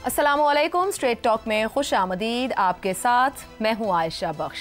अस्सलामुअलैकुम। Straight talk में खुश आमदीद। आपके साथ मैं हूँ आयशा बख्श।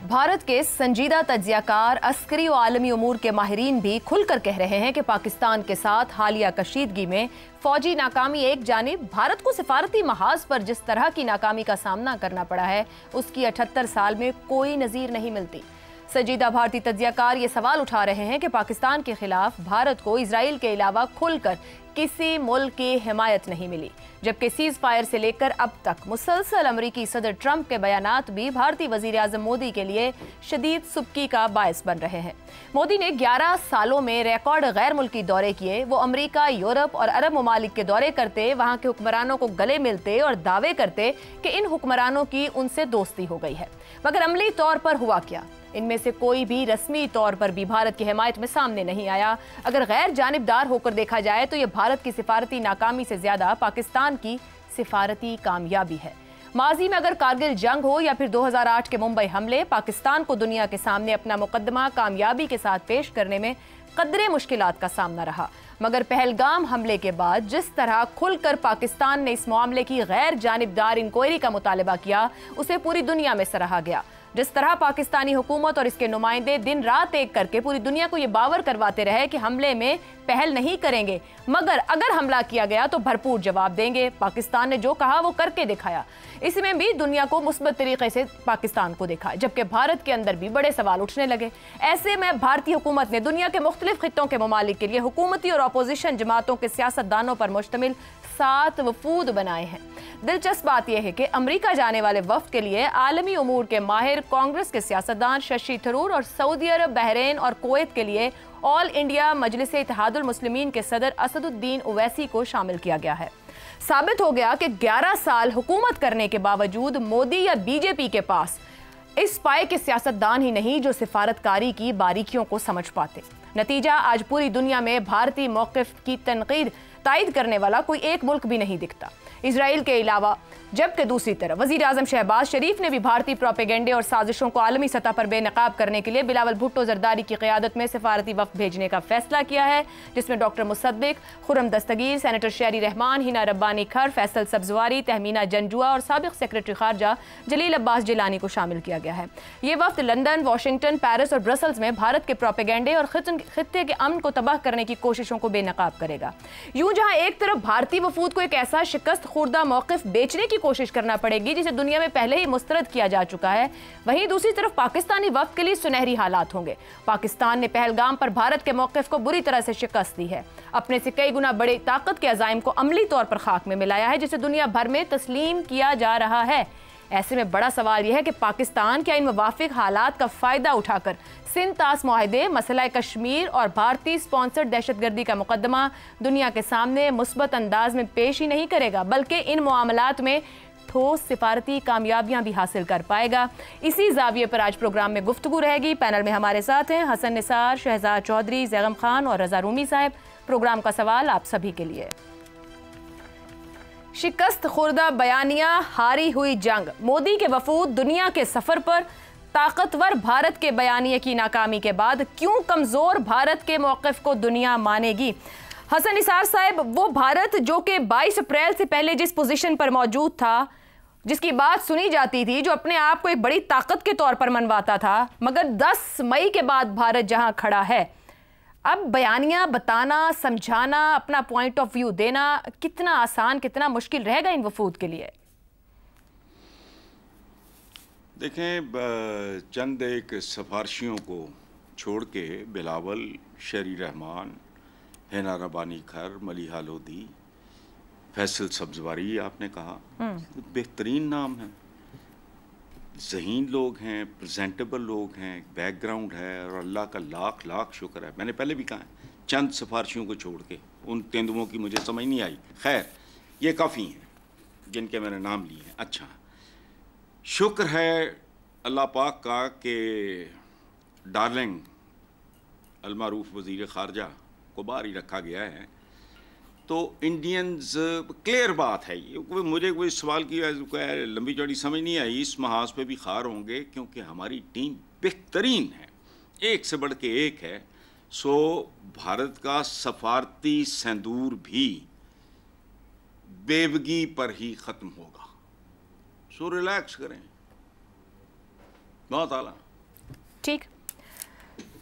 भारत के संजीदा तज्जियाकार, अस्करी और आलमी उमूर के माहिरीन भी खुलकर कह रहे हैं कि पाकिस्तान के साथ हालिया कशीदगी में फौजी नाकामी एक जानिब, भारत को सिफारती महाज पर जिस तरह की नाकामी का सामना करना पड़ा है उसकी 78 साल में कोई नज़ीर नहीं मिलती। संजीदा भारतीय तज्जियाकार ये सवाल उठा रहे हैं कि पाकिस्तान के खिलाफ भारत को इजराइल के अलावा खुलकर किसी मुल्क की हिमायत नहीं मिली, जबकि सीज फायर से लेकर अब तक मुसलसल अमरीकी सदर ट्रंप के बयानात भी भारतीय वजीर आजम मोदी के लिए शदीद सुबकी का बायस बन रहे हैं। मोदी ने 11 सालों में रिकॉर्ड गैर मुल्की दौरे किए। वो अमरीका, यूरोप और अरब ममालिक के दौरे करते, वहाँ के हुक्मरानों को गले मिलते और दावे करते कि इन हुक्मरानों की उनसे दोस्ती हो गई है। मगर अमली तौर पर हुआ क्या? इनमें से कोई भी रस्मी तौर पर भी भारत की हिमायत में सामने नहीं आया। अगर गैर जानिबदार होकर देखा जाए तो यह भारत की सिफारती नाकामी से ज्यादा पाकिस्तान की सिफारती कामयाबी है। माजी में अगर कारगिल जंग हो या फिर 2008 के मुंबई हमले, पाकिस्तान को दुनिया के सामने अपना मुकदमा कामयाबी के साथ पेश करने में कदरे मुश्किलात का सामना रहा। मगर पहलगाम हमले के बाद जिस तरह खुलकर पाकिस्तान ने इस मामले की गैर जानिबदार इंक्वायरी का मुतालबा किया, उसे पूरी दुनिया में सराहा गया। जिस तरह पाकिस्तानी हुकूमत और इसके नुमाइंदे दिन रात एक करके पूरी दुनिया को ये बावर करवाते रहे कि हमले में पहल नहीं करेंगे, मगर अगर हमला किया गया तो भरपूर जवाब देंगे। पाकिस्तान ने जो कहा वो करके दिखाया। इसमें भी दुनिया को मुस्बत तरीके से पाकिस्तान को देखा, जबकि भारत के अंदर भी बड़े सवाल उठने लगे। ऐसे में भारतीय हुकूमत ने दुनिया के मुख्तलिफ खित्तों के ममालिक के लिए हुकूमती और अपोजिशन जमातों के सियासतदानों पर मुश्तमिल 7 वफूद बनाए हैं। दिलचस्प बात यह है कि अमेरिका जाने वाले वफ्द के लिए आलमी उमूर के माहिर, कांग्रेस के सियासतदान शशि थरूर और सऊदी अरब, बहरीन और कुवैत के लिए ऑल इंडिया मजलिस इत्तेहादुल मुस्लिमीन के सदर असदुद्दीन ओवैसी को शामिल किया गया है। साबित हो गया कि 11 साल हुकूमत करने के बावजूद मोदी या बीजेपी के पास इस पाए के सियासतदान ही नहीं जो सिफारतकारी की बारीकियों को समझ पाते। नतीजा, आज पूरी दुनिया में भारतीय मौक़िफ़ की तनकीद तायद करने वाला कोई एक मुल्क भी नहीं दिखता, इजराइल के अलावा। जबकि दूसरी तरफ वजीर आजम शहबाज शरीफ ने भी भारतीय प्रोपेगेंडे और साजिशों को आलमी सतह पर बेनकाब करने के लिए बिलावल भुट्टो जरदारी की क़यादत में सिफारती वफ़द भेजने का फैसला किया है, जिसमें डॉक्टर मुसद्दिक, खुर्रम दस्तगीर, सेनेटर शहरी रहमान, हिना रब्बानी खर, फैसल सब्जवारी, तहमीना जंजुआ और साबिक सेक्रेटरी खारजा जलील अब्बास जिलानी को शामिल किया गया है। ये वफ़द लंदन, वाशिंगटन, पेरिस और ब्रसल्स में भारत के प्रोपेगेंडे और खित्ते के अमन को तबाह करने की कोशिशों को बेनकाब करेगा। यूं जहां एक तरफ भारतीय वफूद को एक ऐसा शिकस्त खुर्दा मौक़िफ़ बेचने की कोशिश करना पड़ेगी जिसे दुनिया में पहले ही मुस्तरद किया जा चुका है, वहीं दूसरी तरफ पाकिस्तानी वफ्द के लिए सुनहरी हालात होंगे। पाकिस्तान ने पहलगाम पर भारत के मौक़िफ़ को बुरी तरह से शिकस्त दी है, अपने से कई गुना बड़े ताकत के अज़ाइम को अमली तौर पर खाक में मिलाया है, जिसे दुनिया भर में तस्लीम किया जा रहा है। ऐसे में बड़ा सवाल यह है कि पाकिस्तान क्या इन मुवाफिक हालात का फ़ायदा उठाकर सिंध तास मुआहदे, मसला कश्मीर और भारतीय स्पॉन्सर्ड दहशतगर्दी का मुकदमा दुनिया के सामने मुस्बत अंदाज में पेश ही नहीं करेगा, बल्कि इन मामलात में ठोस सिफारती कामयाबियां भी हासिल कर पाएगा? इसी जाविये पर आज प्रोग्राम में गुफ्तगू रहेगी। पैनल में हमारे साथ हैं हसन निसार, शहजाद चौधरी, जैगम खान और रजा रूमी साहब। प्रोग्राम का सवाल आप सभी के लिए। शिकस्त खुर्दा बयानिया, हारी हुई जंग, मोदी के वफूद दुनिया के सफर पर, ताकतवर भारत के बयानिए की नाकामी के बाद क्यों कमजोर भारत के मौक़िफ़ को दुनिया मानेगी? हसन निसार साहब, वो भारत जो कि 22 अप्रैल से पहले जिस पोजीशन पर मौजूद था, जिसकी बात सुनी जाती थी, जो अपने आप को एक बड़ी ताकत के तौर पर मनवाता था, मगर 10 मई के बाद भारत जहां खड़ा है, अब बयानिया बताना, समझाना, अपना पॉइंट ऑफ व्यू देना कितना आसान, कितना मुश्किल रहेगा इन वफूद के लिए? देखें, चंद एक सिफारशियों को छोड़ के बिलावल, शहरी रहमान, हिना रब्बानी खर, मलिहा लोधी, फैसल सब्जवारी, आपने कहा बेहतरीन नाम है, ज़हीन लोग हैं, प्रेजेंटेबल लोग हैं, बैकग्राउंड है, और अल्लाह का लाख लाख शुक्र है। मैंने पहले भी कहा है, चंद सिफारशियों को छोड़ के उन तेंदुओं की मुझे समझ नहीं आई। खैर, ये काफ़ी हैं जिनके मैंने नाम लिए हैं। अच्छा, शुक्र है अल्लाह पाक का कि डार्लिंग अलमारूफ वज़ीर ख़ारजा को बाहर ही रखा गया है। तो इंडियंस, क्लियर बात है ये, मुझे कोई सवाल की लंबी चौड़ी समझ नहीं आई। इस महाज पे भी खार होंगे क्योंकि हमारी टीम बेहतरीन है, एक से बढ़ के एक है। सो भारत का सफारती सिंदूर भी बेवगी पर ही खत्म होगा। सो रिलैक्स करें, बहुत आला। ठीक,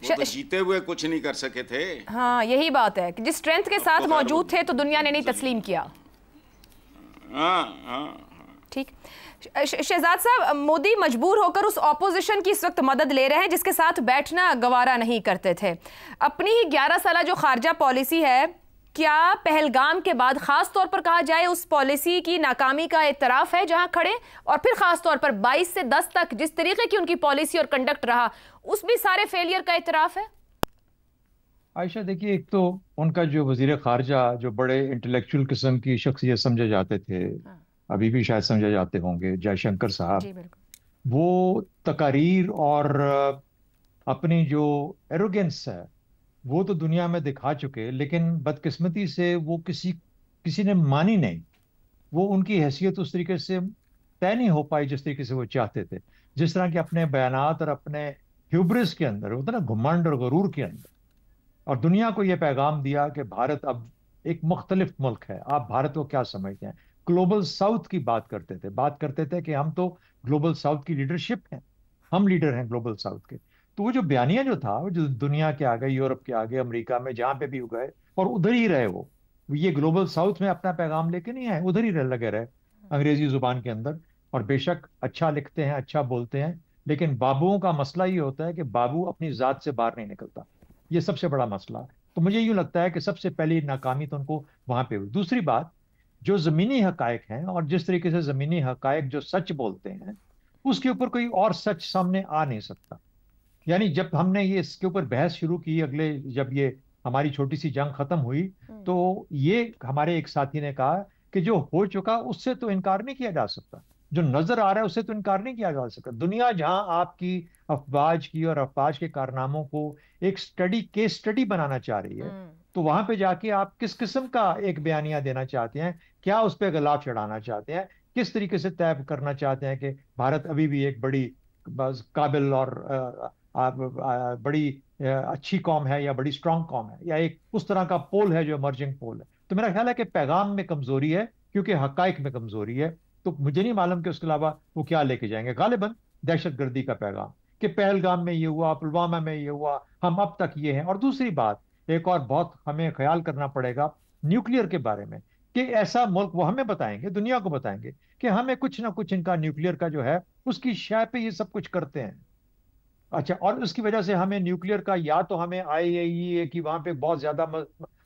वो तो जीते हुए कुछ नहीं कर सके थे। हाँ यही बात है कि जिस स्ट्रेंथ के साथ मौजूद थे तो दुनिया ने नहीं तस्लीम किया। ठीक, शहजाद साहब, मोदी मजबूर होकर उस ऑपोजिशन की इस वक्त मदद ले रहे हैं जिसके साथ बैठना गवारा नहीं करते थे। अपनी ही 11 साल जो खारजा पॉलिसी है, क्या पहलगाम के बाद खास तौर पर कहा जाए उस पॉलिसी की नाकामी का एतराफ है जहां खड़े, और फिर खास तौर पर 22 से 10 तक जिस तरीके की उनकी पॉलिसी और कंडक्ट रहा, उस भी सारे फेलियर का एतराफ है? आयशा देखिए, एक तो उनका जो वजीर खारजा, जो बड़े इंटेलेक्चुअल किस्म की शख्सियत समझे जाते थे, अभी भी शायद समझे जाते होंगे, जयशंकर साहब, जी बिल्कुल, वो तकारीर और अपनी जो एरोगेंस है वो तो दुनिया में दिखा चुके, लेकिन बदकिस्मती से वो किसी किसी ने मानी नहीं। वो उनकी हैसियत उस तरीके से तय नहीं हो पाई जिस तरीके से वो चाहते थे। जिस तरह के अपने बयानात और अपने ह्यूब्रिस के अंदर होता ना, घुमंड और गरूर के अंदर, और दुनिया को ये पैगाम दिया कि भारत अब एक मुख्तलिफ मुल्क है। आप भारत को क्या समझते हैं? ग्लोबल साउथ की बात करते थे कि हम तो ग्लोबल साउथ की लीडरशिप हैं, हम लीडर हैं ग्लोबल साउथ के। तो वो जो बयानिया जो था, वो जो दुनिया के आगे, यूरोप के आगे, अमेरिका में, जहां पे भी वो गए और उधर ही रहे, वो ये ग्लोबल साउथ में अपना पैगाम लेके नहीं आए, उधर ही लगे रहे अंग्रेजी जुबान के अंदर। और बेशक अच्छा लिखते हैं, अच्छा बोलते हैं, लेकिन बाबुओं का मसला ये होता है कि बाबू अपनी जात से बाहर नहीं निकलता। ये सबसे बड़ा मसला है। तो मुझे यूं लगता है कि सबसे पहली नाकामी तो उनको वहां पे हुई। दूसरी बात, जो जमीनी हकायक हैं और जिस तरीके से जमीनी हकायक जो सच बोलते हैं, उसके ऊपर कोई और सच सामने आ नहीं सकता। यानी जब हमने ये इसके ऊपर बहस शुरू की, अगले जब ये हमारी छोटी सी जंग खत्म हुई, तो ये हमारे एक साथी ने कहा कि जो हो चुका उससे तो इनकार नहीं किया जा सकता, जो नजर आ रहा है उससे तो इनकार नहीं किया जा सकता। दुनिया जहां आपकी अफवाज की और अफवाज के कारनामों को एक केस स्टडी बनाना चाह रही है, तो वहां पे जाके आप किस किस्म का एक बयानिया देना चाहते हैं, क्या उस पर गुलाब चढ़ाना चाहते हैं, किस तरीके से तय करना चाहते हैं कि भारत अभी भी एक बड़ी काबिल और बड़ी अच्छी कौम है, या बड़ी स्ट्रांग कौम है, या एक उस तरह का पोल है जो इमर्जिंग पोल है। तो मेरा ख्याल है कि पैगाम में कमजोरी है, क्योंकि हकाइक में कमजोरी है। तो मुझे नहीं मालूम कि उसके अलावा वो क्या लेके जाएंगे। गालिबन दहशतगर्दी का पैगाम कि पहलगाम में ये हुआ, पुलवामा में ये हुआ, हम अब तक ये हैं। और दूसरी बात, एक और बहुत हमें ख्याल करना पड़ेगा न्यूक्लियर के बारे में, कि ऐसा मुल्क, वो हमें बताएंगे, दुनिया को बताएंगे कि हमें कुछ ना कुछ इनका न्यूक्लियर का जो है उसकी शय पे ये सब कुछ करते हैं। अच्छा, और उसकी वजह से हमें न्यूक्लियर का, या तो हमें आईएईए की वहां पे बहुत ज्यादा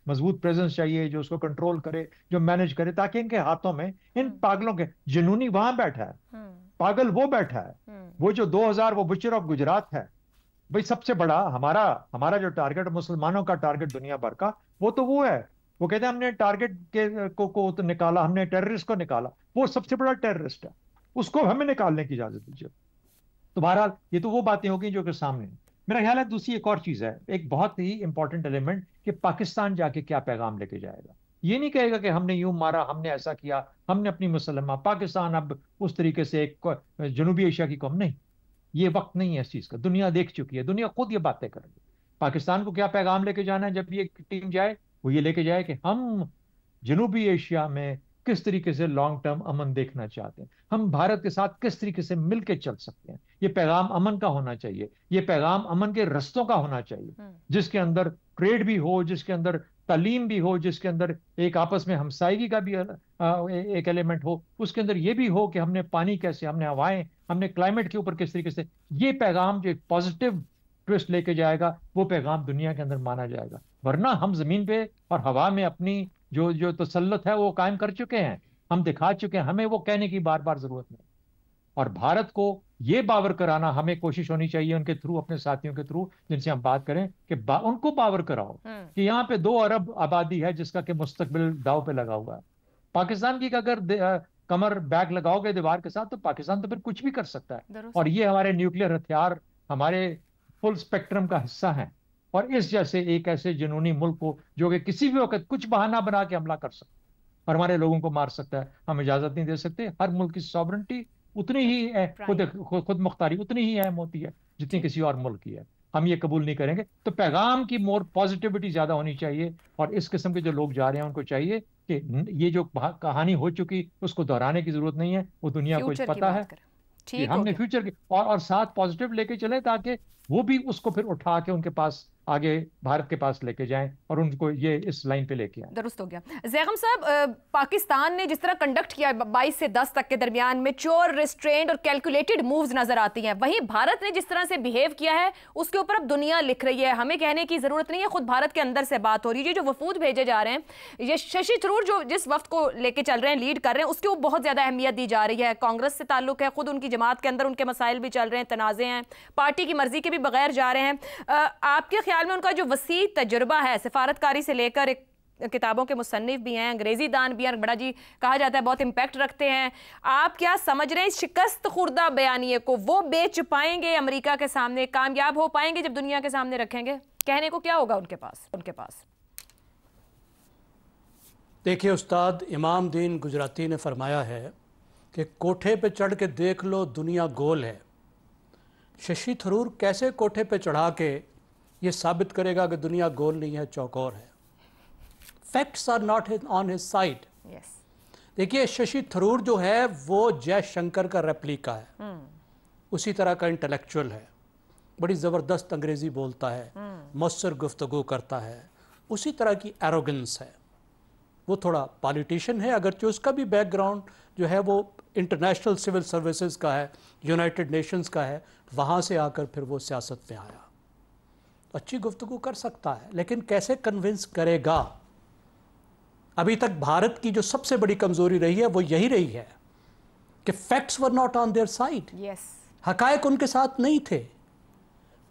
मजबूत प्रेजेंस चाहिए जो उसको कंट्रोल करे, जो मैनेज करे, ताकि इनके हाथों में, इन पागलों के, जुनूनी वहां बैठा है, पागल वो बैठा है, वो जो 2000 वो बुचर ऑफ गुजरात है। भाई सबसे बड़ा हमारा हमारा जो टारगेट, मुसलमानों का टारगेट दुनिया भर का, वो तो वो है। वो कहते हैं हमने टारगेट को तो निकाला, हमने टेररिस्ट को निकाला, वो सबसे बड़ा टेररिस्ट है, उसको हमें निकालने की इजाजत दीजिए। तो बहरहाल ये तो वो बातें होगी जो कि सामने हैं। मेरा ख्याल है दूसरी एक और चीज है, एक बहुत ही इंपॉर्टेंट एलिमेंट, कि पाकिस्तान जाके क्या पैगाम लेके जाएगा। ये नहीं कहेगा कि हमने यूं मारा, हमने ऐसा किया, हमने अपनी मुसलमान, पाकिस्तान अब उस तरीके से एक जनूबी एशिया की कौम नहीं। ये वक्त नहीं है इस चीज का, दुनिया देख चुकी है, दुनिया खुद ये बातें करेगी। पाकिस्तान को क्या पैगाम लेके जाना है जब ये टीम जाए? वो ये लेके जाए कि हम जनूबी एशिया में किस तरीके से लॉन्ग टर्म अमन देखना चाहते हैं, हम भारत के साथ किस तरीके से मिलकर चल सकते हैं। ये पैगाम अमन का होना चाहिए, ये पैगाम अमन के रस्तों का होना चाहिए, जिसके अंदर ट्रेड भी हो, जिसके अंदर तालीम भी हो, जिसके अंदर एक आपस में हमसायगी का भी एक एलिमेंट हो, उसके अंदर ये भी हो कि हमने पानी कैसे, हमने हवाएं, हमने क्लाइमेट के ऊपर किस तरीके से। ये पैगाम जो एक पॉजिटिव ट्विस्ट लेके जाएगा, वो पैगाम दुनिया के अंदर माना जाएगा। वरना हम जमीन पे और हवा में अपनी जो जो तसल्लुत है वो कायम कर चुके हैं, हम दिखा चुके हैं, हमें वो कहने की बार बार जरूरत नहीं। और भारत को ये बावर कराना हमें कोशिश होनी चाहिए उनके थ्रू, अपने साथियों के थ्रू जिनसे हम बात करें, कि उनको बावर कराओ कि यहाँ पे 2 अरब आबादी है जिसका कि मुस्तकबिल दाव पे लगा हुआ है। पाकिस्तान की अगर कमर बैक लगाओगे दीवार के साथ, तो पाकिस्तान तो फिर कुछ भी कर सकता है। और ये हमारे न्यूक्लियर हथियार हमारे फुल स्पेक्ट्रम का हिस्सा है। और इस जैसे एक ऐसे जुनूनी मुल्क को, जो कि किसी भी वक्त कुछ बहाना बना के हमला कर सकता है और हमारे लोगों को मार सकता है, हम इजाजत नहीं दे सकते। हर मुल्क की सॉवरेंटी उतनी ही है, खुद मुख्तारी उतनी ही अहम होती है जितनी किसी और मुल्क की है। हम ये कबूल नहीं करेंगे। तो पैगाम की मोर पॉजिटिविटी ज्यादा होनी चाहिए, और इस किस्म के जो लोग जा रहे हैं उनको चाहिए कि ये जो कहानी हो चुकी उसको दोहराने की जरूरत नहीं है, वो दुनिया को फ्यूचर की पता बात है करें, कि ठीक हो हमने गया। फ्यूचर की और साथ पॉजिटिव लेके चले, ताकि वो भी उसको फिर उठा के उनके पास आगे भारत के पास लेके जाएं और उनको ये इस लाइन पे लेके आए। दुरुस्त हो गया। ज़ैगम साहब, पाकिस्तान ने जिस तरह कंडक्ट किया 22 से 10 तक के दरमियान, मैच्योर, रिस्ट्रेन्ड और कैलकुलेटेड मूव्स नजर आती हैं। वहीं भारत ने जिस तरह से बिहेव किया है उसके ऊपर अब दुनिया लिख रही है, हमें कहने की जरूरत नहीं है, खुद भारत के अंदर से बात हो रही है। जो वफूद भेजे जा रहे हैं, ये शशि थरूर जो जिस वफ्त को लेके चल रहे हैं, लीड कर रहे हैं, उसके ऊपर बहुत ज्यादा अहमियत दी जा रही है। कांग्रेस से ताल्लुक है, खुद उनकी जमात के अंदर उनके मसाइल भी चल रहे हैं, तनाजे हैं, पार्टी की मर्जी के भी बगैर जा रहे हैं। आपके ख्याल में उनका जो वसी तजुर्बा है सिफारतकारी से लेकर, एक किताबों के मुसन्निफ भी हैं, अंग्रेजी दान भी हैं, बड़ा जी कहा जाता है, बहुत इम्पैक्ट रखते हैं, आप क्या समझ रहे हैं शिकस्त खुर्दा बयानिए को वो बेच पाएंगे अमेरिका के सामने, कामयाब हो पाएंगे जब दुनिया के सामने रखेंगे? कहने को क्या होगा उनके पास? देखिए उस्ताद इमाम दीन गुजराती ने फरमाया है कि कोठे पे चढ़ के देख लो दुनिया गोल है। शशि थरूर कैसे कोठे पे चढ़ा के ये साबित करेगा कि दुनिया गोल नहीं है, चौकोर है? Facts are not on his side. देखिए शशि थरूर जो है वो जयशंकर का रेप्लिका है, उसी तरह का इंटेलेक्चुअल है, बड़ी ज़बरदस्त अंग्रेज़ी बोलता है, मौसर गुफ्तगू करता है, उसी तरह की एरोगेंस है। वो थोड़ा पॉलिटिशियन है, अगरचे उसका भी बैकग्राउंड जो है वो इंटरनेशनल सिविल सर्विसेज का है, यूनाइटेड नेशंस का है, वहाँ से आकर फिर वो सियासत में आया। अच्छी गुफ्तगू कर सकता है, लेकिन कैसे कन्विंस करेगा? अभी तक भारत की जो सबसे बड़ी कमजोरी रही है वो यही रही है कि facts were not on their side. हकायक उनके साथ नहीं थे।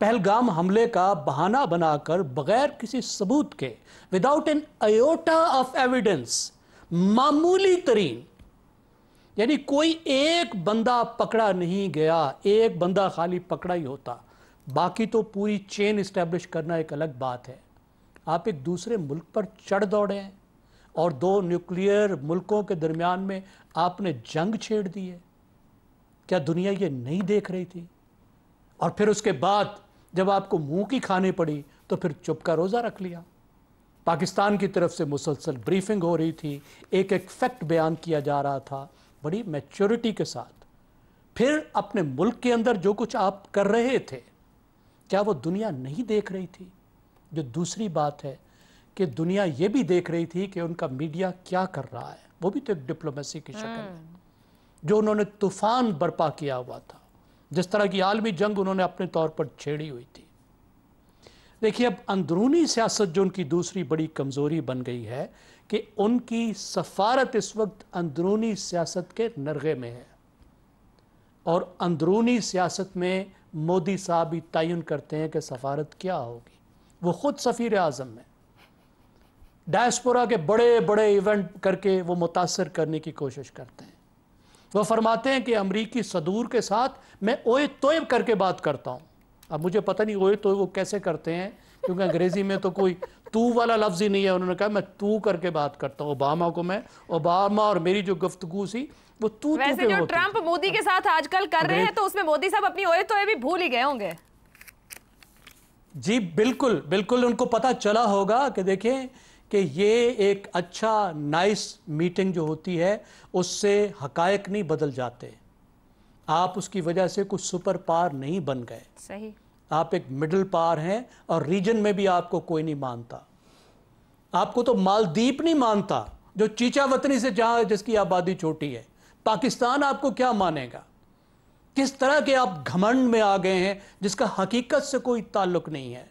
पहलगाम हमले का बहाना बनाकर बगैर किसी सबूत के, without an iota of evidence, मामूली तरीन, यानी कोई एक बंदा पकड़ा नहीं गया, एक बंदा खाली पकड़ा ही होता, बाकी तो पूरी चेन इस्टेब्लिश करना एक अलग बात है। आप एक दूसरे मुल्क पर चढ़ दौड़े हैं और दो न्यूक्लियर मुल्कों के दरमियान में आपने जंग छेड़ दी है। क्या दुनिया ये नहीं देख रही थी? और फिर उसके बाद जब आपको मुंह की खानी पड़ी तो फिर चुप का रोज़ा रख लिया। पाकिस्तान की तरफ से मुसलसल ब्रीफिंग हो रही थी, एक एक फैक्ट बयान किया जा रहा था बड़ी मैच्योरिटी के साथ। फिर अपने मुल्क के अंदर जो कुछ आप कर रहे थे, क्या वो दुनिया नहीं देख रही थी? जो दूसरी बात है कि दुनिया ये भी देख रही थी कि उनका मीडिया क्या कर रहा है, वो भी तो एक डिप्लोमेसी की शक्ल है। जो उन्होंने तूफान बर्पा किया हुआ था, जिस तरह की आलमी जंग उन्होंने अपने तौर पर छेड़ी हुई थी। देखिए अब अंदरूनी सियासत जो उनकी दूसरी बड़ी कमज़ोरी बन गई है कि उनकी सफारत इस वक्त अंदरूनी सियासत के नरगे में है, और अंदरूनी सियासत में मोदी साहब भी तयन करते हैं कि सफारत क्या होगी। वो खुद सफ़ीर आज़म है, डायस्पोरा के बड़े बड़े इवेंट करके वो मुतासर करने की कोशिश करते हैं। वो फरमाते हैं कि अमरीकी सदूर के साथ मैं ओए तोय करके बात करता हूँ। अब मुझे पता नहीं ओए तोय वो कैसे करते हैं, क्योंकि अंग्रेज़ी में तो कोई तू वाला लफ्ज़ ही नहीं है। उन्होंने कहा मैं तू करके बात करता हूँ। ओबामा को मैं ओबामा, और मेरी जो गुफ्तगू सी वो तू वैसे जो ट्रंप मोदी के साथ आजकल कर रहे हैं, तो उसमें मोदी साहब अपनी ओए तोए भी भूल ही गए होंगे। जी बिल्कुल बिल्कुल, उनको पता चला होगा कि देखें कि ये एक अच्छा नाइस मीटिंग जो होती है उससे हकायक नहीं बदल जाते। आप उसकी वजह से कुछ सुपर पावर नहीं बन गए। सही, आप एक मिडिल पावर हैं, और रीजन में भी आपको कोई नहीं मानता। आपको तो मालदीप नहीं मानता, जो चीचा वतनी से जहाँ जिसकी आबादी छोटी है। पाकिस्तान आपको क्या मानेगा? किस तरह के आप घमंड में आ गए हैं जिसका हकीकत से कोई ताल्लुक नहीं है।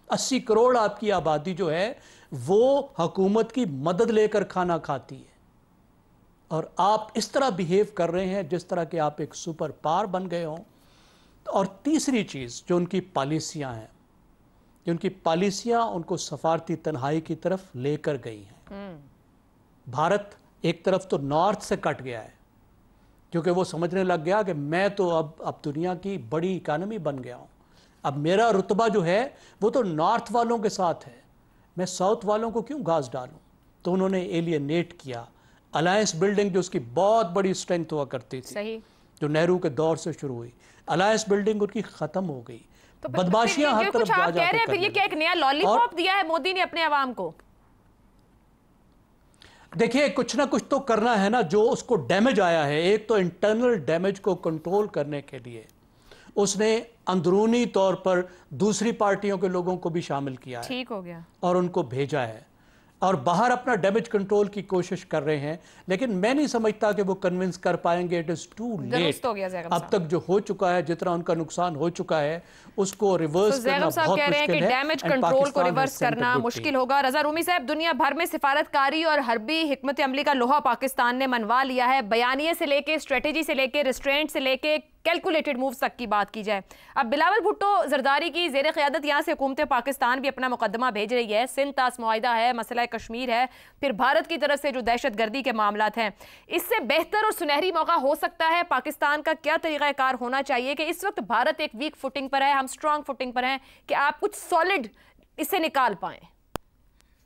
80 करोड़ आपकी आबादी जो है वो हुकूमत की मदद लेकर खाना खाती है, और आप इस तरह बिहेव कर रहे हैं जिस तरह के आप एक सुपर पावर बन गए हों। और तीसरी चीज़ जो उनकी पॉलिसियां हैं, जो उनकी पॉलिसियां उनको सफारती तन्हाई की तरफ लेकर गई हैं। भारत एक तरफ तो नॉर्थ से कट गया है, क्योंकि वो समझने लग गया कि मैं तो अब दुनिया की बड़ी इकानमी बन गया हूँ, अब मेरा रुतबा जो है वो तो नॉर्थ वालों के साथ है, मैं साउथ वालों को क्यों घास डालूं। तो उन्होंने एलियनेट किया। अलायंस बिल्डिंग जो उसकी बहुत बड़ी स्ट्रेंथ हुआ करती थी, सही, जो नेहरू के दौर से शुरू हुई, अलायंस बिल्डिंग उनकी ख़त्म हो गई। तो बदमाशियां हर तरफ कुछ आप कह रहे हैं, फिर ये करने क्या एक नया लॉलीपॉप दिया है मोदी ने अपने अवाम को? देखिए, कुछ ना कुछ तो करना है ना। जो उसको डैमेज आया है, एक तो इंटरनल डैमेज को कंट्रोल करने के लिए उसने अंदरूनी तौर पर दूसरी पार्टियों के लोगों को भी शामिल किया है, ठीक हो गया, और उनको भेजा है, और बाहर अपना डैमेज कंट्रोल की कोशिश कर रहे हैं। लेकिन मैं नहीं समझता कि वो कन्विंस कर पाएंगे। It is too late. अब तक जो हो चुका है, जितना उनका नुकसान हो चुका है, उसको रिवर्स करना बहुत मुश्किल है। डैमेज कंट्रोल को रिवर्स करना मुश्किल होगा। रजा रूमी साहब, दुनिया भर में सिफारतकारी और हर्बी हिकमत अमली का लोहा पाकिस्तान ने मनवा लिया है। बयानिए से लेके, स्ट्रेटेजी से लेके, रिस्ट्रेंट से लेके, कैलकुलेटेड मूव्स तक की बात की जाए। अब बिलावल भुट्टो जरदारी की जेर क़यादत यहाँ से हुकूमत पाकिस्तान भी अपना मुकदमा भेज रही है। सिंध तास मुआहिदा है, मसला कश्मीर है, फिर भारत की तरफ से जो दहशत गर्दी के मामलात हैं। इससे बेहतर और सुनहरी मौका हो सकता है? पाकिस्तान का क्या तरीक़ाकार होना चाहिए कि इस वक्त भारत एक वीक फुटिंग पर है, हम स्ट्रांग फुटिंग पर हैं, कि आप कुछ सॉलिड इससे निकाल पाएं?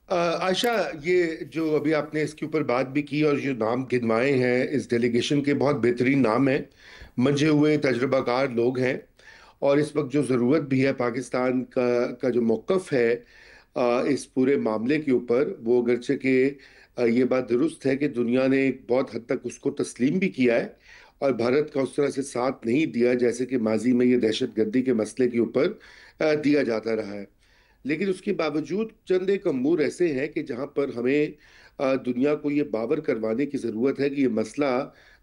आयशा, ये जो अभी आपने इसके ऊपर बात भी की और जो नाम गिनवाए हैं इस डेलीगेशन के, बहुत बेहतरीन नाम है, मंझे हुए तजर्बाकार लोग हैं। और इस वक्त जो ज़रूरत भी है पाकिस्तान का जो मौक़िफ़ है इस पूरे मामले के ऊपर, वो अगरचे कि ये बात दुरुस्त है कि दुनिया ने बहुत हद तक उसको तस्लीम भी किया है और भारत का उस तरह से साथ नहीं दिया जैसे कि माजी में ये दहशत गर्दी के मसले के ऊपर दिया जाता रहा है। लेकिन उसके बावजूद चंद एक अमूर ऐसे हैं कि जहाँ पर हमें दुनिया को ये बावर करवाने की ज़रूरत है कि ये मसला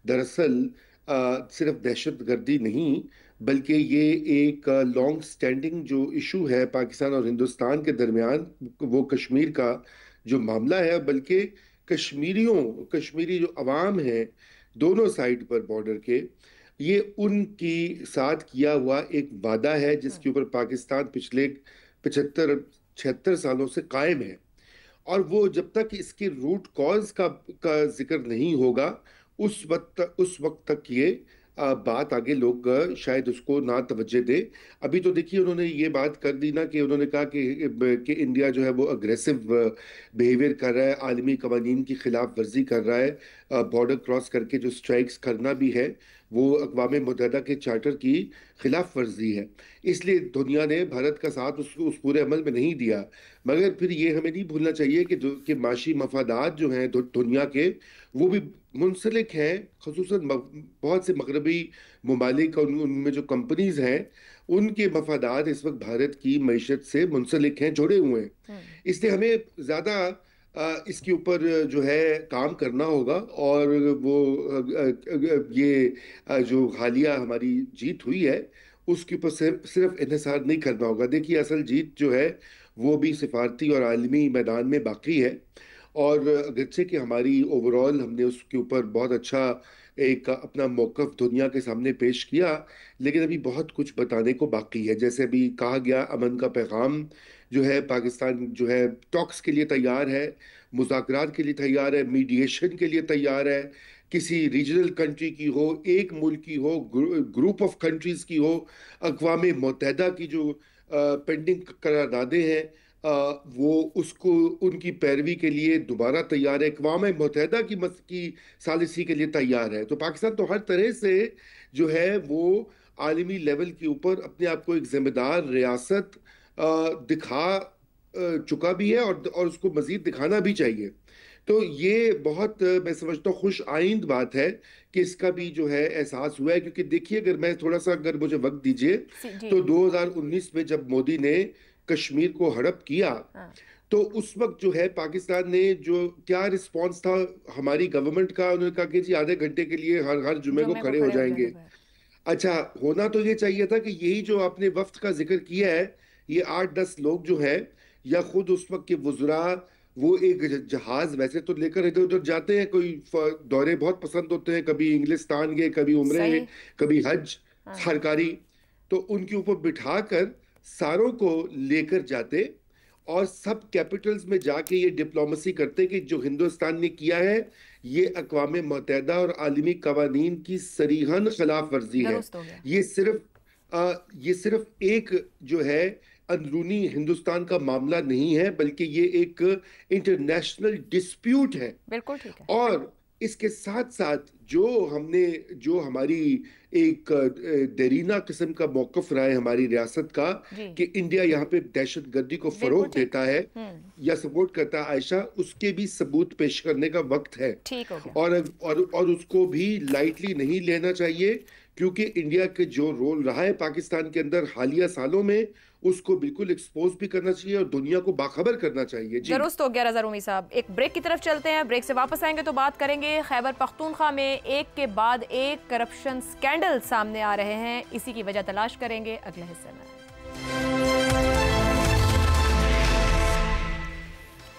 दरअसल सिर्फ दहशत गर्दी नहीं, बल्कि ये एक लॉन्ग स्टैंडिंग जो इशू है पाकिस्तान और हिंदुस्तान के दरमियान, वो कश्मीर का जो मामला है, बल्कि कश्मीरी जो अवाम है दोनों साइड पर बॉर्डर के, ये उनकी साथ किया हुआ एक वादा है जिसके ऊपर पाकिस्तान पिछले 75-76 सालों से कायम है। और वो जब तक इसके रूट कॉज का जिक्र नहीं होगा उस वक्त तक ये बात आगे लोग शायद उसको ना तवज्जो दे। अभी तो देखिए उन्होंने ये बात कर दी ना कि उन्होंने कहा कि इंडिया जो है वो अग्रेसिव बिहेवियर कर रहा है, आलमी कवानीन की खिलाफ वर्जी कर रहा है, बॉर्डर क्रॉस करके जो स्ट्राइक्स करना भी है वो अक़वाम मुत्तहिदा के चार्टर की खिलाफ वर्जी है। इसलिए दुनिया ने भारत का साथ उस पूरे अमल में नहीं दिया। मगर फिर ये हमें नहीं भूलना चाहिए कि माशी मफादात जो हैं दुनिया के, वो भी मुंसलिक हैं, ख़ुसूसन बहुत से मगरबी ममालिक और उनमें जो कंपनीज हैं उनके मफादात इस वक्त भारत की मईशत से मुंसलिक हैं, जुड़े हुए हैं। इसलिए हमें ज़्यादा इसके ऊपर जो है काम करना होगा। और वो ये जो हालिया हमारी जीत हुई है उसके ऊपर सिर्फ इन्हिसार नहीं करना होगा। देखिए असल जीत जो है वो भी सिफारती और आलमी मैदान में बाकी है। और अगरचे कि हमारी ओवरऑल हमने उसके ऊपर बहुत अच्छा एक अपना मौक़िफ़ दुनिया के सामने पेश किया, लेकिन अभी बहुत कुछ बताने को बाकी है। जैसे अभी कहा गया, अमन का पैगाम जो है, पाकिस्तान जो है टॉक्स के लिए तैयार है, मुज़ाकरात के लिए तैयार है, मीडिएशन के लिए तैयार है। किसी रीजनल कंट्री की हो, एक मुल्क की हो, ग्रुप ऑफ कंट्रीज़ की हो, अक़वाम मुत्तहिदा की जो पेंडिंग करारदादें हैं वो उसको उनकी पैरवी के लिए दोबारा तैयार है, अक़वाम मुत्तहिदा की सालिसी के लिए तैयार है। तो पाकिस्तान तो हर तरह से जो है वो आलमी लेवल के ऊपर अपने आप को एक जिम्मेदार रियासत दिखा चुका भी है और उसको मज़ीद दिखाना भी चाहिए। तो ये बहुत मैं समझता हूँ खुश आइंद बात है कि इसका भी जो है एहसास हुआ है। क्योंकि देखिए, अगर मुझे वक्त दीजिए तो 2019 में जब मोदी ने कश्मीर को हड़प किया तो उस वक्त जो है पाकिस्तान ने जो क्या रिस्पांस था हमारी गवर्नमेंट का, उन्होंने कहा कि जी आधे घंटे के लिए हर जुमे को खड़े हो जाएंगे। अच्छा, होना तो ये चाहिए था कि यही जो आपने वफ्द का जिक्र किया है, ये 8-10 लोग जो है, या खुद उस वक्त के वुज़रा, वो एक जहाज वैसे तो लेकर इधर उधर जाते हैं, कोई दौरे बहुत पसंद होते हैं, कभी इंग्लिस्तान गए, कभी उम्रे, कभी हज सरकारी, तो उनके ऊपर बिठाकर सारों को लेकर जाते और सब कैपिटल्स में जाके ये डिप्लोमेसी करते कि जो हिंदुस्तान ने किया है ये अक़वाम मुत्तहिदा और आलमी कवानीन की सरीहन खिलाफ वर्जी है। ये सिर्फ एक जो है अंदरूनी हिंदुस्तान का मामला नहीं है, बल्कि ये एक इंटरनेशनल डिस्प्यूट है। बिल्कुल ठीक है। और इसके साथ साथ जो हमारी एक देरीना किस्म का मौकफ रहा है हमारी रियासत का कि इंडिया यहाँ पे दहशतगर्दी को फरोग देता है या सपोर्ट करता है, आयशा, उसके भी सबूत पेश करने का वक्त है। ठीक हो गया। और उसको भी लाइटली नहीं लेना चाहिए, क्योंकि इंडिया के जो रोल रहा है पाकिस्तान के अंदर हालिया सालों में, उसको बिल्कुल एक्सपोज भी करना चाहिए और दुनिया को बाखबर करना चाहिए। जी दुरुस्त हो गया रज़ा रूमी साहब। एक ब्रेक की तरफ चलते हैं, ब्रेक से वापस आएंगे तो बात करेंगे खैबर पख्तूनख्वा में एक के बाद एक करप्शन स्कैंडल सामने आ रहे हैं, इसी की वजह तलाश करेंगे अगले हिस्से में।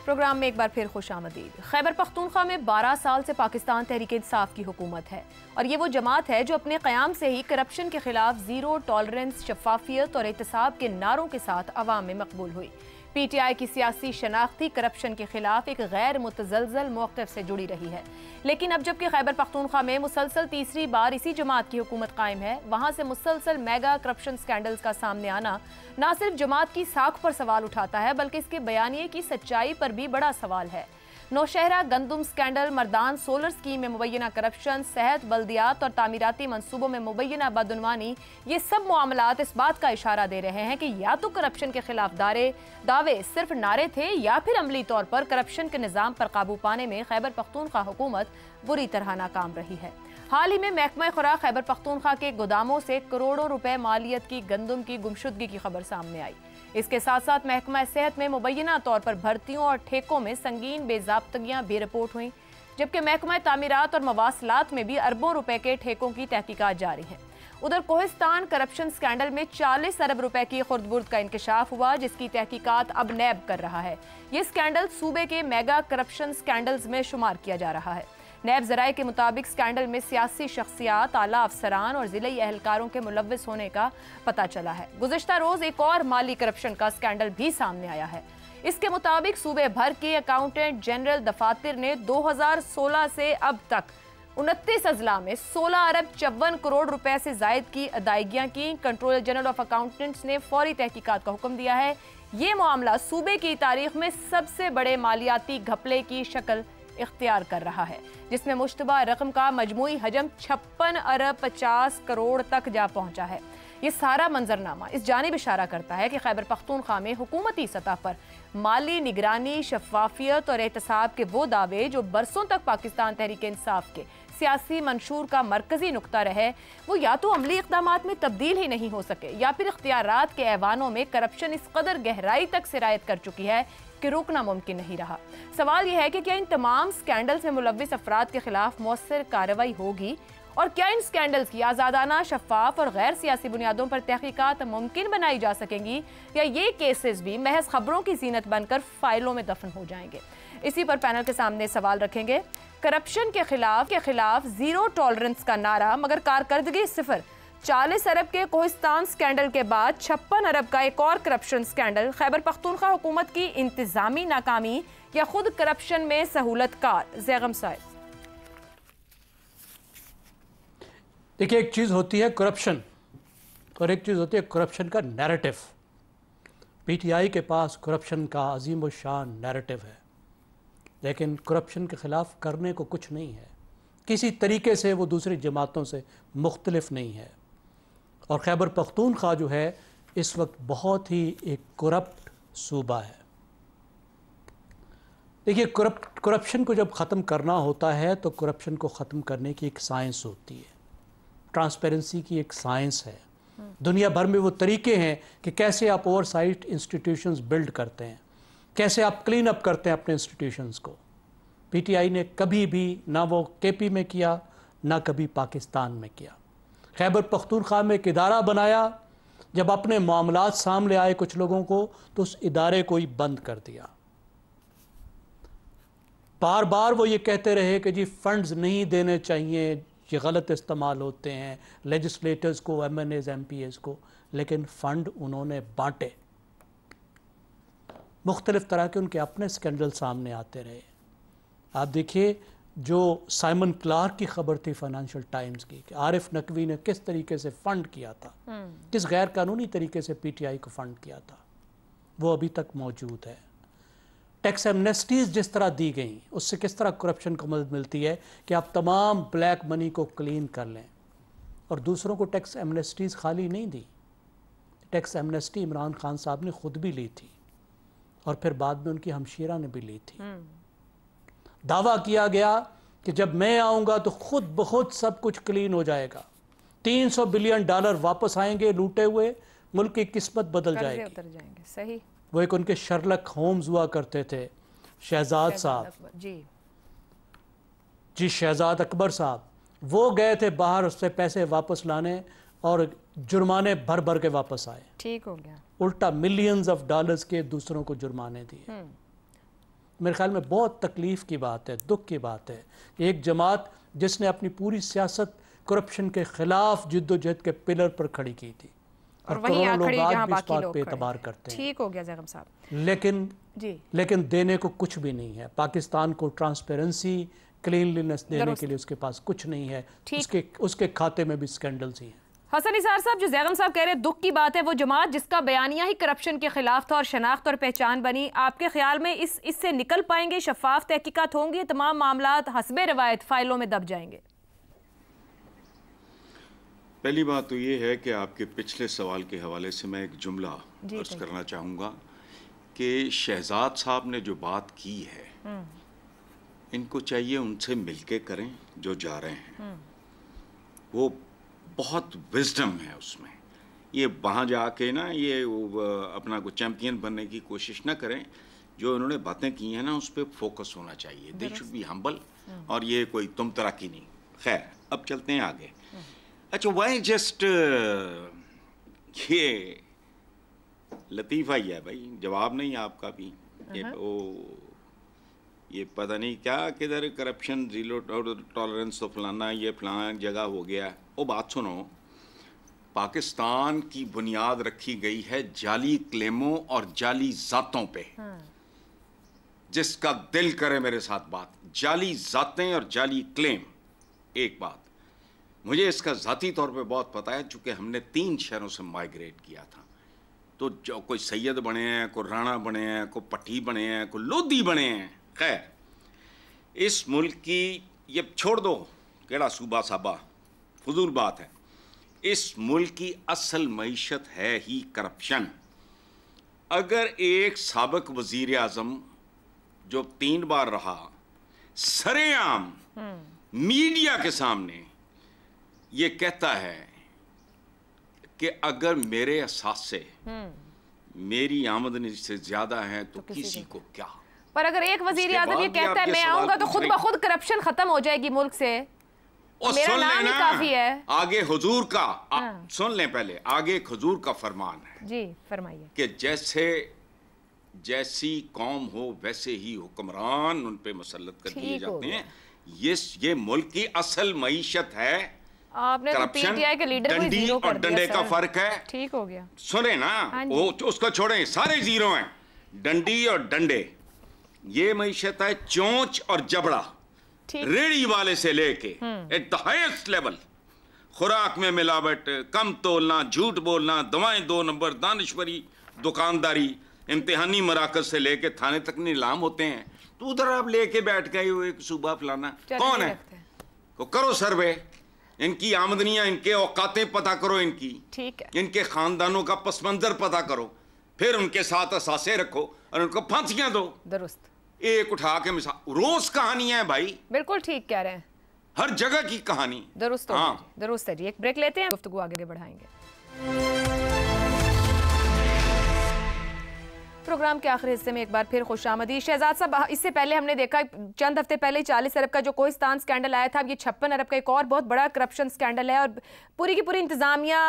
प्रोग्राम में एक बार फिर खुश आमदीद। खैबर पख्तूनख्वा में 12 साल से पाकिस्तान तहरीक इंसाफ की हुकूमत है और ये वो जमात है जो अपने क़याम से ही करप्शन के खिलाफ ज़ीरो टॉलरेंस, शफाफियत और एहतसाब के नारों के साथ अवाम में मकबूल हुई। PTI की सियासी शनाख्ती करप्शन के खिलाफ एक गैर मुतज़लज़ल मौक़िफ़ से जुड़ी रही है, लेकिन अब जबकि खैबर पख्तूनख्वा में मुसलसल तीसरी बार इसी जमात की हुकूमत कायम है, वहाँ से मुसलसल मेगा करप्शन स्कैंडल्स का सामने आना न सिर्फ जमात की साख पर सवाल उठाता है बल्कि इसके बयानिए की सच्चाई पर भी बड़ा सवाल है। नौशहरा गंदुम स्कैंडल, मर्दान सोलर स्कीम में मुबैना करप्शन, सेहत, बल्दियात और तामीराती मंसूबों में मुबैना बदउनवानी, ये सब मामलात इस बात का इशारा दे रहे हैं कि या तो करप्शन के खिलाफ दावे सिर्फ नारे थे या फिर अमली तौर पर करप्शन के निज़ाम पर काबू पाने में खैबर पख्तूनख्वा हुकूमत बुरी तरह नाकाम रही है। हाल ही में महकमा खुराक खैबर पख्तूनख्वा के गोदामों से करोड़ों रुपए मालियत की गंदुम की गुमशुदगी की खबर सामने आई। इसके साथ साथ महकमा सेहत में मुबैना तौर पर भर्तियों और ठेकों में संगीन बेज़ाब्तगियां भी रिपोर्ट हुई, जबकि महकमा तामीरात और मवासलात में भी अरबों रुपए के ठेकों की तहकीकात जारी है। उधर कोहिस्तान करप्शन स्कैंडल में 40 अरब रुपए की खुर्द-बुर्द का इंकशाफ हुआ, जिसकी तहकीकात अब नैब कर रहा है। ये स्कैंडल सूबे के मेगा करप्शन स्कैंडल्स में शुमार किया जा रहा है। नैब ज़राए के मुताबिक स्कैंडल में सियासी शख्सियात, आला अफसरान और ज़िले एहलकारों के मुलव्विस होने का पता चला है। गुज़िश्ता रोज़ एक और माली करप्शन का स्कैंडल भी सामने आया है। इसके मुताबिक सूबे भर के अकाउंटेंट जनरल दफातर ने 2016 से अब तक 29 अजला में 16 अरब 54 करोड़ रुपए से जायद की अदायगियां की। कंट्रोलर जनरल ऑफ अकाउंटेंट्स ने फौरी तहकीकात का हुक्म दिया है। ये मामला सूबे की तारीख में सबसे बड़े मालियाती घपले की शक्ल इख्तियार कर रहा है, जिसमें मुश्तबा रकम का मजमूई हजम 56 अरब 50 करोड़ तक जा पहुंचा है। ये सारा मंजरनामा इस जानिब इशारा करता है कि खैबर पख्तूनख्वा में हुकूमती सतह पर माली निगरानी, शफाफियत और एहतसाब के वो दावे जो बरसों तक पाकिस्तान तहरीक इंसाफ के सियासी मंशूर का मरकजी नुक्ता रहे, वो या तो अमली इक़दामात में तब्दील ही नहीं हो सके या फिर इख्तियारात के ऐवानों में करप्शन इस कदर गहराई तक सिरायत कर चुकी है कि रोकना मुमकिन नहीं रहा। सवाल यह है कि क्या इन तमाम स्कैंडल्स में मुलव्विस अफराद के खिलाफ मौसर कार्रवाई होगी और क्या इन स्कैंडल्स की आज़ादाना, शफाफ और गैर सियासी बुनियादों पर तहकीकात मुमकिन बनाई जा सकेंगी, या ये केसेस भी महज खबरों की जीनत बनकर फाइलों में दफन हो जाएंगे। इसी पर पैनल के सामने सवाल रखेंगे। करप्शन के खिलाफ जीरो टॉलरेंस का नारा मगर कारकर्दगी सिफर। 40 अरब के कोहिस्तान स्कैंडल के बाद 56 अरब का एक और करप्शन स्कैंडल। खैबर पख्तूनख्वा हुकूमत की इंतजामी नाकामी या खुद करप्शन में सहूलतकार? ज़ैगम साहिब। देखिए, एक चीज़ होती है करप्शन और एक चीज़ होती है करप्शन का नैरेटिव। PTI के पास करप्शन का अजीम व शान नैरेटिव है, लेकिन करप्शन के ख़िलाफ़ करने को कुछ नहीं है। किसी तरीके से वो दूसरी जमातों से मुख्तलिफ नहीं है। और खैबर पख्तूनख्वा जो है इस वक्त बहुत ही एक करप्ट सूबा है। देखिए, करप्शन को जब ख़त्म करना होता है तो करप्शन को ख़त्म करने की एक साइंस होती है, ट्रांसपेरेंसी की एक साइंस है। दुनिया भर में वो तरीके हैं कि कैसे आप ओवरसाइट इंस्टीट्यूशंस बिल्ड करते हैं, कैसे आप क्लीन अप करते हैं अपने इंस्टीट्यूशंस को। PTI ने कभी भी ना वो KP में किया ना कभी पाकिस्तान में किया। खैबर पख्तूनख्वा में एक इदारा बनाया, जब अपने मामलात सामने आए कुछ लोगों को तो उस इदारे को ही बंद कर दिया। बार बार वो ये कहते रहे कि जी फंड्स नहीं देने चाहिए, ये गलत इस्तेमाल होते हैं लेजिस्लेटर्स को, MNAs MPAs को, लेकिन फ़ंड उन्होंने बांटे। मुख्तलिफ तरह के उनके अपने स्कैंडल सामने आते रहे। आप देखिए, जो साइमन क्लार्क की खबर थी फाइनेंशियल टाइम्स की कि आरिफ नकवी ने किस तरीके से फ़ंड किया था, किस गैर कानूनी तरीके से PTI को फ़ंड किया था, वो अभी तक मौजूद है। टैक्स एमनेस्टीज जिस तरह दी गई, उससे किस तरह करप्शन को मदद मिलती है कि आप तमाम ब्लैक मनी को क्लीन कर लें। और दूसरों को टैक्स एमनेस्टीज खाली नहीं दी, टैक्स एमनेस्टी इमरान खान साहब ने खुद भी ली थी और फिर बाद में उनकी हमशीरा ने भी ली थी। दावा किया गया कि जब मैं आऊँगा तो खुद ब खुद सब कुछ क्लीन हो जाएगा, $300 बिलियन वापस आएंगे लूटे हुए, मुल्क की किस्मत बदल जाएगी। उतर जाएंगे। सही। वो एक उनके शर्लक होम्स हुआ करते थे, शहजाद साहब जी शहजाद अकबर साहब, वो गए थे बाहर उससे पैसे वापस लाने और जुर्माने भर भर के वापस आए। ठीक हो गया। उल्टा मिलियंस ऑफ डॉलर्स के दूसरों को जुर्माने दिए। मेरे ख्याल में बहुत तकलीफ की बात है, दुख की बात है। एक जमात जिसने अपनी पूरी सियासत करप्शन के खिलाफ जिद्दोजहद के पिलर पर खड़ी की थी और वहीं करोड़ों लोग आज जहां भी इस बाकी बात लोग पे खड़े एतबार हैं। करते हैं। ठीक हो गया जैगम साहब। लेकिन देने को कुछ भी नहीं है। पाकिस्तान को ट्रांसपेरेंसी, क्लीनलीनेस देने के लिए उसके पास कुछ नहीं है। उसके खाते में भी स्कैंडल्स ही हैं। हसन निसार साहब, जो जैगम साहब कह रहे हैं दुख की बात है, वो जमात जिसका बयानिया ही करप्शन के खिलाफ था और शनाख्त और पहचान बनी, आपके ख्याल में इससे निकल पाएंगे? शफाफ तहकीकात होंगी? तमाम मामलात हस्बे रवायत फाइलों में दब जाएंगे? पहली बात तो ये है कि आपके पिछले सवाल के हवाले से मैं एक जुमला अर्ज करना चाहूँगा कि शहजाद साहब ने जो बात की है, इनको चाहिए उनसे मिलके करें जो जा रहे हैं। वो बहुत विजडम है उसमें। ये वहाँ जाके ना ये अपना को चैम्पियन बनने की कोशिश ना करें। जो उन्होंने बातें की हैं ना, उस पर फोकस होना चाहिए। दे शुड बी हम्बल, और ये कोई तुम तरह की नहीं। खैर, अब चलते हैं आगे। अच्छा, वाई जस्ट ये लतीफ़ा ही है भाई, जवाब नहीं आपका भी। ये पता नहीं क्या किधर करप्शन, जीरो टॉलरेंस, तो फलाना ये फलाना जगह हो गया। वो बात सुनो, पाकिस्तान की बुनियाद रखी गई है जाली क्लेमों और जाली जातों पे। जिसका दिल करे मेरे साथ बात, जाली जातें और जाली क्लेम। एक बात मुझे इसका ज़ाती तौर पे बहुत पता है, चूँकि हमने 3 शहरों से माइग्रेट किया था। तो जो कोई सैयद बने हैं, कोई राणा बने हैं, कोई पट्टी बने हैं, कोई लोधी बने हैं। खैर, इस मुल्क की ये छोड़ दो केड़ा सूबा साबा, फजूल बात है। इस मुल्क की असल मईशत है ही करप्शन। अगर एक साबिक वजीर आज़म जो 3 बार रहा, सरेआम मीडिया के सामने ये कहता है कि अगर मेरे असासे मेरी आमदनी से ज्यादा है तो किसी को क्या। पर अगर एक वजीर आज़म ये कहता है मैं आऊंगा तो खुद ब खुद करप्शन खत्म हो जाएगी मुल्क से, मेरा नाम ही काफी है। आगे हुजूर का सुन लें पहले, आगे हुजूर का फरमान है। जी फरमाइए। कि जैसी कौम हो वैसे ही हुक्मरान उन पे मुसल्लत कर दिए जाते हैं। ये मुल्क की असल मईशत है। आपने तो पीटीआई के लीडर को जीरो कर दिया। डंडे का फर्क है। ठीक हो गया। सुने ना, वो उसको छोड़ें, सारे जीरो हैं। डंडी और डंडे, ये मईशत है चोंच और जबड़ा, रेड़ी वाले से लेके एट द हाईएस्ट लेवल। खुराक में मिलावट, कम तोलना, झूठ बोलना, दवाएं 2 नंबर, दानिश्वरी, दुकानदारी, इम्तिहानी मराकज से लेके थाने तक नीलाम होते हैं। तो उधर आप लेके बैठ गए हो एक सूबा फलाना, कौन है? तो करो सर्वे, इनकी आमदनियां, इनके औकातें पता करो, इनकी ठीक है, इनके खानदानों का पस मंजर पता करो, फिर उनके साथ असासे रखो और उनको फांसियां दो। दुरुस्त। एक उठा के मिसाल, रोज कहानियां हैं भाई। बिल्कुल ठीक कह रहे हैं, हर जगह की कहानी। दुरुस्त। हाँ दुरुस्त है जी। एक ब्रेक लेते हैं, गुफ्तगू आगे बढ़ाएंगे। प्रोग्राम के आखिरी हिस्से में एक बार फिर खुशामदी। शहजाद साहब, इससे पहले हमने देखा चंद हफ्ते पहले 40 अरब का जो कोहिस्तान स्कैंडल आया था, अब ये 56 अरब का एक और बहुत बड़ा करप्शन स्कैंडल है और पूरी की पूरी इंतजामिया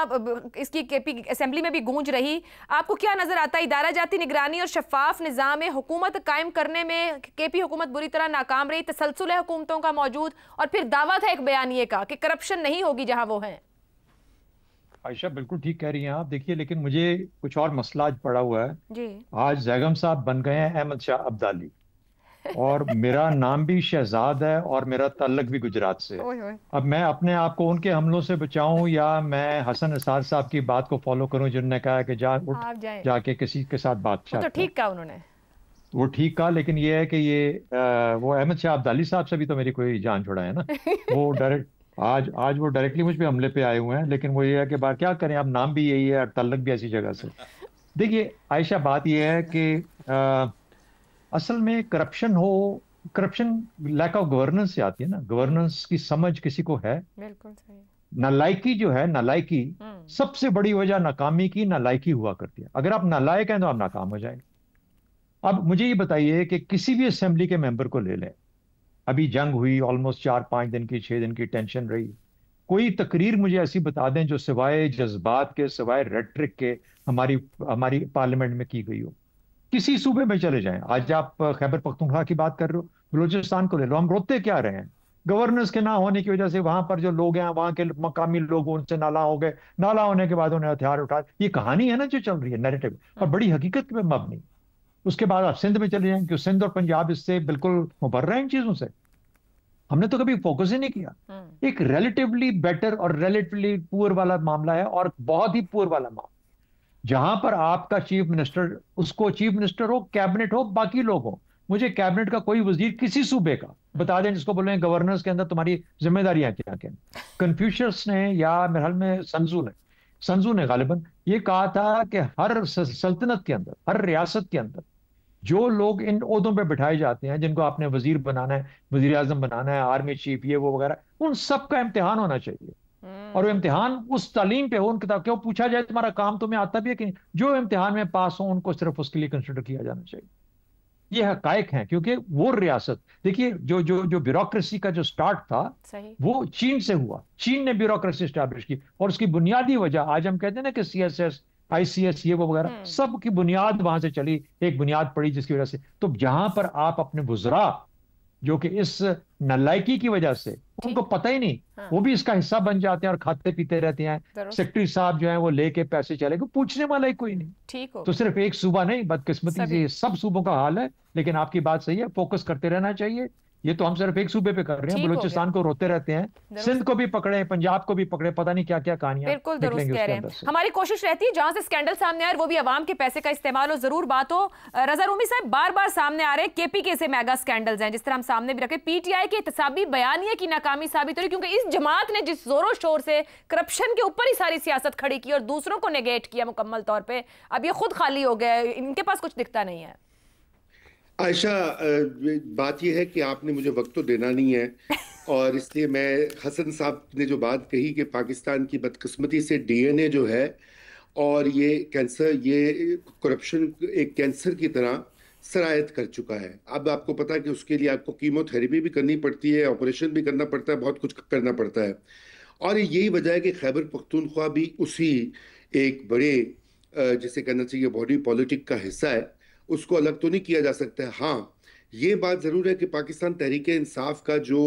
इसकी केपी असेंबली में भी गूंज रही। आपको क्या नजर आता है, इदारा जाती निगरानी और शफाफ निज़ाम हुकूमत कायम करने में केपी हुकूमत बुरी तरह नाकाम रही? तसलसल है हुकूमतों का मौजूद और फिर दावा था एक बयानिए का कि करप्शन नहीं होगी जहां वो हैं। आयशा बिल्कुल ठीक कह रही हैं आप। देखिए, लेकिन मुझे कुछ और मसला आज पड़ा हुआ है जी। आज जैगम साहब बन गए हैं अहमद शाह अब्दाली और मेरा नाम भी शहजाद है और मेरा ताल्लुक भी गुजरात से। अब मैं अपने आप को उनके हमलों से बचाऊं या मैं हसन निसार साहब की बात को फॉलो करूं जिन्होंने कहा कि जाके किसी के साथ बात। तो ठीक कहा उन्होंने। वो ठीक कहा, लेकिन ये है कि वो अहमद शाह अब्दाली साहब से भी तो मेरी कोई जान छुड़ा है ना। वो डायरेक्ट आज वो डायरेक्टली मुझ पे हमले पे आए हुए हैं, लेकिन वो ये है कि बात क्या करें, अब नाम भी यही है और तल्लक भी ऐसी जगह से। देखिए आयशा, बात ये है कि असल में करप्शन लैक ऑफ गवर्नेंस से आती है ना। गवर्नेंस की समझ किसी को है, बिल्कुल सही। नालायकी जो है, नालायकी सबसे बड़ी वजह नाकामी की नालायकी हुआ करती है। अगर आप नालायक हैं तो आप नाकाम हो जाएंगे। अब मुझे ये बताइए कि किसी भी असेंबली के मेंबर को ले लें, अभी जंग हुई, ऑलमोस्ट 4-5 दिन की, 6 दिन की टेंशन रही, कोई तकरीर मुझे ऐसी बता दें जो सिवाय जज्बात के, सिवाय रेट्रिक के हमारी हमारी पार्लियामेंट में की गई हो। किसी सूबे में चले जाएं, आज आप खैबर पख्तूनख्वा की बात कर रहे हो, बलूचिस्तान को ले लो, हम रोते क्या रहे हैं? गवर्नेंस के ना होने की वजह से वहां पर जो लोग हैं, वहां के मकामी लोग, उनसे नाला हो गए, नाला होने के बाद उन्हें हथियार उठा, ये कहानी है ना जो चल रही है, नैरेटिव, और बड़ी हकीकत में मबनी। उसके बाद आप सिंध में चले जाएं, क्योंकि सिंध और पंजाब इससे बिल्कुल मुबर्रा हैं इन चीजों से। हमने तो कभी फोकस ही नहीं किया। एक रिलेटिवली बेटर और रिलेटिवली पुअर वाला मामला है, और बहुत ही पुअर वाला मामला, जहां पर आपका चीफ मिनिस्टर, उसको चीफ मिनिस्टर हो, कैबिनेट हो, बाकी लोग हो, मुझे कैबिनेट का कोई वजीर किसी सूबे का बता दें जिसको बोले गवर्नेंस के अंदर तुम्हारी जिम्मेदारियां क्या क्या। कन्फ्यूशियस ने, या मेरे ख्याल में संजू ने गालिबन ये कहा था कि हर सल्तनत के अंदर, हर रियासत के अंदर जो लोग इन ओहदों पे बिठाए जाते हैं, जिनको आपने वजीर बनाना है, वजीर आजम बनाना है, आर्मी चीफ, ये वो वगैरह, उन सब का इम्तिहान होना चाहिए। और वो इम्तिहान उस तालीम पे हो, उन किताब क्यों पूछा जाए तुम्हारा काम तुम्हें आता भी है कि नहीं, जो इम्तिहान में पास हो उनको सिर्फ उसके लिए कंसिडर किया जाना चाहिए। ये हकायक हैं, क्योंकि वो रियासत, देखिए जो जो जो ब्यूरोक्रेसी का जो स्टार्ट था वो चीन से हुआ। चीन ने ब्यूरोक्रेसी स्टैब्लिश की, और उसकी बुनियादी वजह, आज हम कहते हैं ना कि CSS ICS ये वो वगैरह, सब की बुनियाद वहां से चली, एक बुनियाद पड़ी जिसकी वजह से। तो जहां पर आप अपने वुज़रा जो कि इस नालायकी की वजह से उनको पता ही नहीं, वो भी इसका हिस्सा बन जाते हैं और खाते पीते रहते हैं, सेक्रेटरी साहब जो है वो लेके पैसे चले गए, पूछने वाला ही कोई नहीं। ठीक हो, तो सिर्फ एक सूबा नहीं, बदकिस्मती से सब सूबों का हाल है। लेकिन आपकी बात सही है, फोकस करते रहना चाहिए। ये तो हम सिर्फ एक सूबे पे कर रहे हैं, बलूचिस्तान को रोते रहते हैं, सिंध को भी पकड़े, पंजाब को भी पकड़े, पता नहीं क्या क्या कहानियां। बिल्कुल दुरुस्त कह रहे हैं। हमारी कोशिश रहती है जहां से स्कैंडल सामने आए वो भी अवाम के पैसे का इस्तेमाल हो, जरूर बात हो। रजा रूमी साहब, बार बार सामने आ रहे हैं KPK से मेगा स्कैंडल्स हैं, जिस तरह हम सामने भी रखे, PTI के एहतसाबी बयानिए की नाकामी साबित हो रही, क्योंकि इस जमात ने जिस जोरों शोर से करप्शन के ऊपर ही सारी सियासत खड़ी की और दूसरों को नेगेट किया मुकम्मल तौर पर, अब ये खुद खाली हो गया, इनके पास कुछ दिखता नहीं है। आयशा, बात यह है कि आपने मुझे वक्त तो देना नहीं है, और इसलिए मैं, हसन साहब ने जो बात कही कि पाकिस्तान की बदकिस्मती से DNA जो है, और ये कैंसर, ये करप्शन एक कैंसर की तरह सरायत कर चुका है। अब आपको पता है कि उसके लिए आपको कीमोथेरेपी भी करनी पड़ती है, ऑपरेशन भी करना पड़ता है, बहुत कुछ करना पड़ता है। और यही वजह है कि खैबर पख्तूनख्वा भी उसी एक बड़े, जिसे कहना चाहिए बॉडी पॉलिटिक का हिस्सा है, उसको अलग तो नहीं किया जा सकता है। हाँ, ये बात ज़रूर है कि पाकिस्तान तहरीक इंसाफ का जो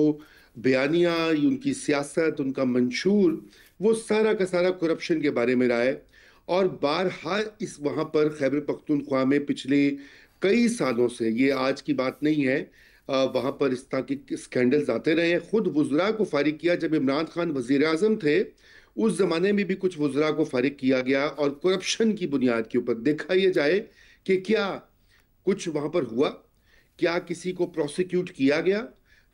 बयानिया, उनकी सियासत, उनका मंशूर, वो सारा का सारा करप्शन के बारे में रहा है। और बारहा इस वहाँ पर खैबर पख्तूनख्वा में पिछले कई सालों से, ये आज की बात नहीं है, वहाँ पर इस तरह के स्कैंडल्स आते रहे हैं। खुद वुज़रा को फारिग किया, जब इमरान खान वज़ीर आज़म थे उस ज़माने में भी कुछ वुज़रा को फारिग किया गया, और करप्शन की बुनियाद के ऊपर। देखा यह जाए कि क्या कुछ वहां पर हुआ, क्या किसी को प्रोसिक्यूट किया गया?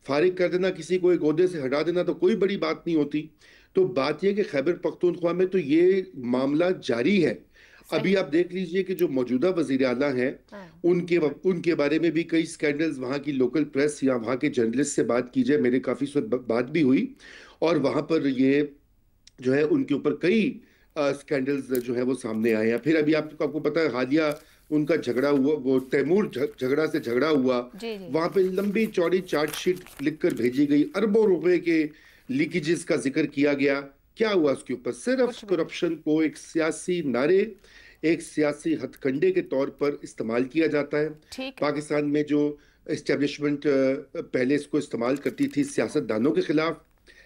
फारिग कर देना, किसी को एक ओहदे से हटा देना तो कोई बड़ी बात नहीं होती। तो बात यह कि खैबर पख्तूनख्वा में तो ये मामला जारी है। अभी आप देख लीजिए कि जो मौजूदा वजीर आला हैं, उनके बारे में भी कई स्कैंडल्स, वहाँ की लोकल प्रेस या वहाँ के जर्नलिस्ट से बात की जाए, मेरे काफ़ी बात भी हुई, और वहाँ पर ये जो है उनके ऊपर कई स्कैंडल्स जो है वो सामने आए हैं। फिर अभी आपको पता है, हालिया उनका झगड़ा हुआ, वो तैमूर झगड़ा से झगड़ा हुआ, वहां पे लंबी चौड़ी चार्जशीट लिखकर भेजी गई, अरबों रुपए के लीकेजेस का जिक्र किया गया। क्या हुआ उसके ऊपर? सिर्फ करप्शन को एक सियासी नारे, एक सियासी हथकंडे के तौर पर इस्तेमाल किया जाता है। पाकिस्तान में जो एस्टेब्लिशमेंट पहले इसको इस्तेमाल करती थी सियासतदानों के खिलाफ,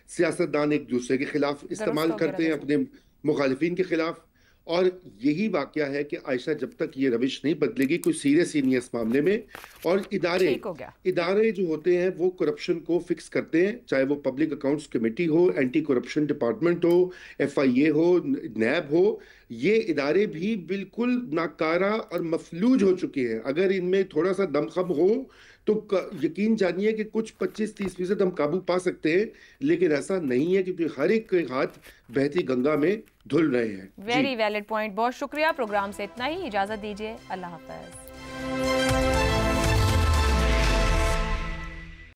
सियासतदान एक दूसरे के खिलाफ इस्तेमाल करते हैं, अपने मुखालिफिन के खिलाफ, और यही वाकया है कि आयशा, जब तक ये रविश नहीं बदलेगी, कोई सीरियस ही नहीं है इस मामले में। और इदारे जो होते हैं वो करप्शन को फिक्स करते हैं, चाहे वो पब्लिक अकाउंट्स कमेटी हो, एंटी करप्शन डिपार्टमेंट हो, FIA हो, नैब हो, ये इदारे भी बिल्कुल नाकारा और मफलूज हो चुके हैं। अगर इनमें थोड़ा सा दमखम हो तो यकीन जानिए कि कुछ 25-30% हम काबू पा सकते हैं, लेकिन ऐसा नहीं है, क्योंकि हर एक के हाथ बहती गंगा में धुल रहे हैं। वेरी वैलिड पॉइंट, बहुत शुक्रिया। प्रोग्राम से इतना ही, इजाजत दीजिए, अल्लाह हाफ़िज़।